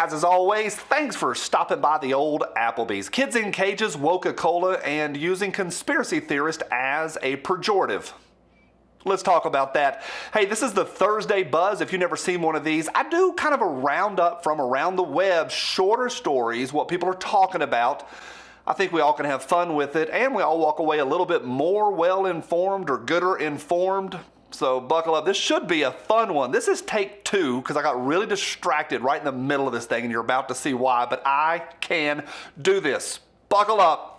guys, as always, thanks for stopping by the old Applebee's. Kids in cages, Coca Cola, and using conspiracy theorist as a pejorative. Let's talk about that. Hey, this is the Thursday Buzz. If you've never seen one of these, I do kind of a roundup from around the web, shorter stories, what people are talking about. I think we all can have fun with it, and we all walk away a little bit more well-informed or gooder informed. So buckle up. This should be a fun one. This is take 2 because I got really distracted right in the middle of this thing, and you're about to see why, but I can do this. Buckle up.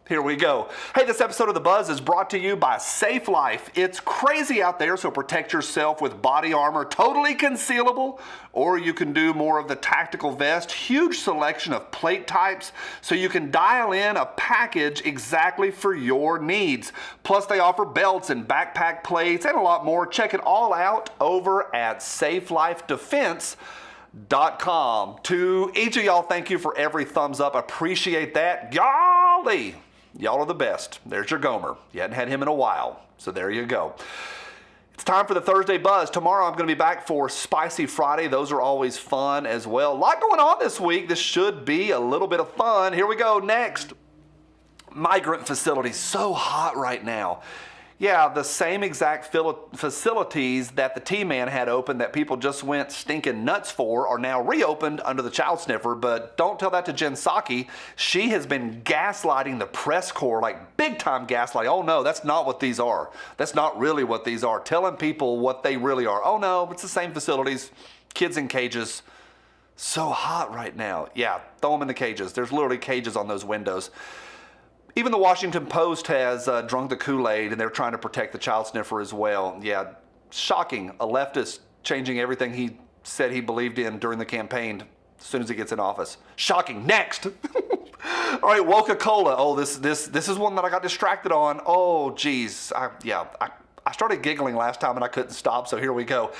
Here we go. Hey, this episode of The Buzz is brought to you by Safe Life. It's crazy out there, so protect yourself with body armor, totally concealable, or you can do more of the tactical vest. Huge selection of plate types, so you can dial in a package exactly for your needs. Plus, they offer belts and backpack plates and a lot more. Check it all out over at safelifedefense.com. To each of y'all, thank you for every thumbs up. Appreciate that. Golly! Y'all are the best. There's your Gomer. You hadn't had him in a while, so there you go. It's time for the Thursday Buzz. Tomorrow I'm going to be back for Spicy Friday. Those are always fun as well. A lot going on this week. This should be a little bit of fun. Here we go. Next, Migrant Facility. So hot right now. Yeah, the same exact facilities that the T-Man had open that people just went stinking nuts for are now reopened under the child sniffer, but don't tell that to Jen Psaki. She has been gaslighting the press corps, like big time gaslighting. Oh no, that's not what these are. That's not really what these are. Telling people what they really are. Oh no, it's the same facilities, kids in cages. So hot right now. Yeah, throw them in the cages. There's literally cages on those windows. Even the Washington Post has drunk the Kool-Aid, and they're trying to protect the child sniffer as well. Yeah, shocking. A leftist changing everything he said he believed in during the campaign as soon as he gets in office. Shocking. Next. All right, Coca Cola. Oh, this is one that I got distracted on. Oh, geez. I started giggling last time, and I couldn't stop, so here we go.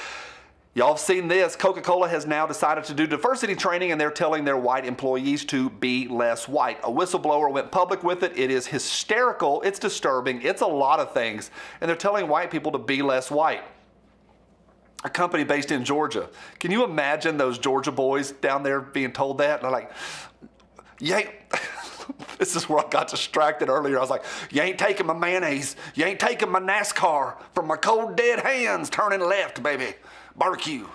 Y'all have seen this. Coca Cola has now decided to do diversity training, and they're telling their white employees to be less white. A whistleblower went public with it. It is hysterical. It's disturbing. It's a lot of things. And they're telling white people to be less white. A company based in Georgia. Can you imagine those Georgia boys down there being told that? And they're like, yeah. This is where I got distracted earlier. I was like, you ain't taking my mayonnaise. You ain't taking my NASCAR from my cold dead hands. Turning left, baby. Barbecue.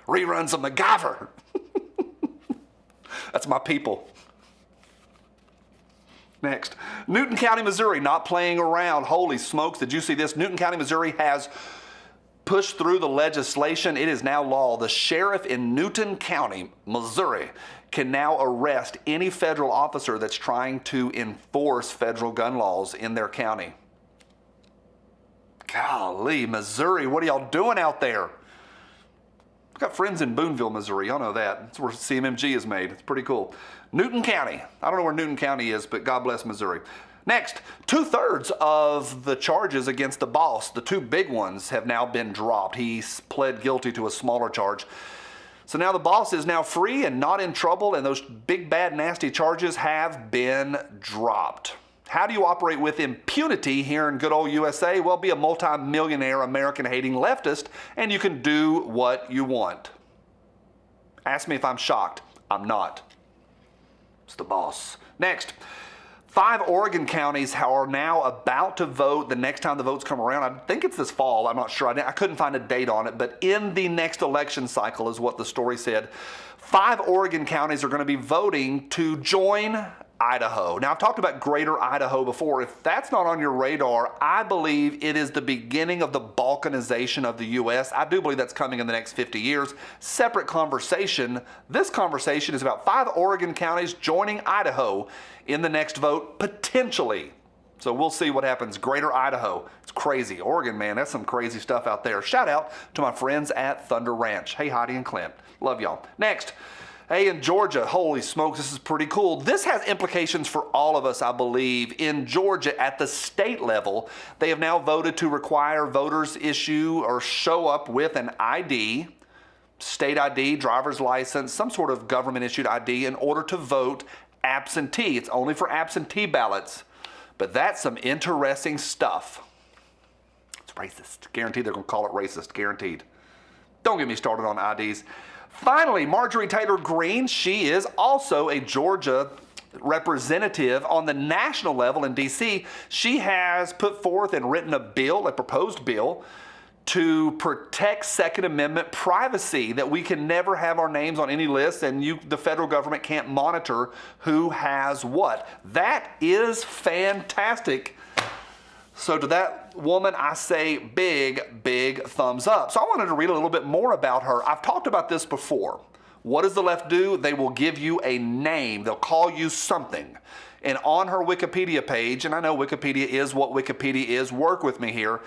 Reruns of MacGyver. That's my people. Next. Newton County, Missouri, not playing around. Holy smokes, did you see this? Newton County, Missouri has pushed through the legislation. It is now law. The sheriff in Newton County, Missouri, can now arrest any federal officer that's trying to enforce federal gun laws in their county. Golly, Missouri, what are y'all doing out there? I've got friends in Booneville, Missouri. Y'all know that. That's where CMMG is made. It's pretty cool. Newton County. I don't know where Newton County is, but God bless Missouri. Next, 2/3 of the charges against the boss, the two big ones, have now been dropped. He's pled guilty to a smaller charge. So now the boss is now free and not in trouble, and those big, bad, nasty charges have been dropped. How do you operate with impunity here in good old USA? Well, be a multi-millionaire American-hating leftist, and you can do what you want. Ask me if I'm shocked. I'm not. It's the boss. Next, 5 Oregon counties are now about to vote the next time the votes come around. I think it's this fall. I'm not sure. I couldn't find a date on it, but in the next election cycle is what the story said. 5 Oregon counties are going to be voting to join Idaho. Now, I've talked about Greater Idaho before. If that's not on your radar, I believe it is the beginning of the balkanization of the U.S. I do believe that's coming in the next 50 years. Separate conversation. This conversation is about 5 Oregon counties joining Idaho in the next vote, potentially. So we'll see what happens. Greater Idaho. It's crazy. Oregon, man, that's some crazy stuff out there. Shout out to my friends at Thunder Ranch. Hey, Heidi and Clint. Love y'all. Next. Hey, in Georgia, holy smokes, this is pretty cool. This has implications for all of us, I believe. In Georgia, at the state level, they have now voted to require voters issue or show up with an ID, state ID, driver's license, some sort of government-issued ID in order to vote absentee. It's only for absentee ballots. But that's some interesting stuff. It's racist. Guaranteed they're going to call it racist. Guaranteed. Don't get me started on IDs. Finally, Marjorie Taylor Greene, she is also a Georgia representative on the national level in D.C. She has put forth and written a bill, a proposed bill, to protect Second Amendment privacy, that we can never have our names on any list and the federal government can't monitor who has what. That is fantastic. So to that woman, I say big, big thumbs up. So I wanted to read a little bit more about her. I've talked about this before. What does the left do? They will give you a name. They'll call you something. And on her Wikipedia page, and I know Wikipedia is what Wikipedia is, work with me here.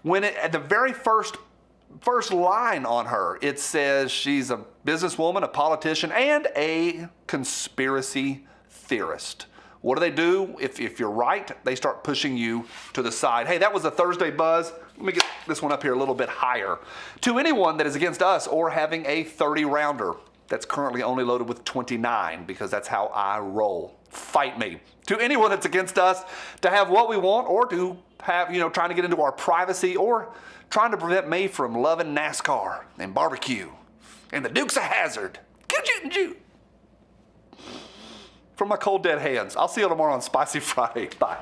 At the very first line on her, it says she's a businesswoman, a politician, and a conspiracy theorist. What do? If you're right, they start pushing you to the side. Hey, that was a Thursday Buzz. Let me get this one up here a little bit higher. To anyone that is against us or having a 30-rounder that's currently only loaded with 29, because that's how I roll. Fight me. To anyone that's against us to have what we want, or to have, trying to get into our privacy, or trying to prevent me from loving NASCAR and barbecue and the Dukes of Hazzard. From my cold dead hands. I'll see you tomorrow on Spicy Friday. Bye.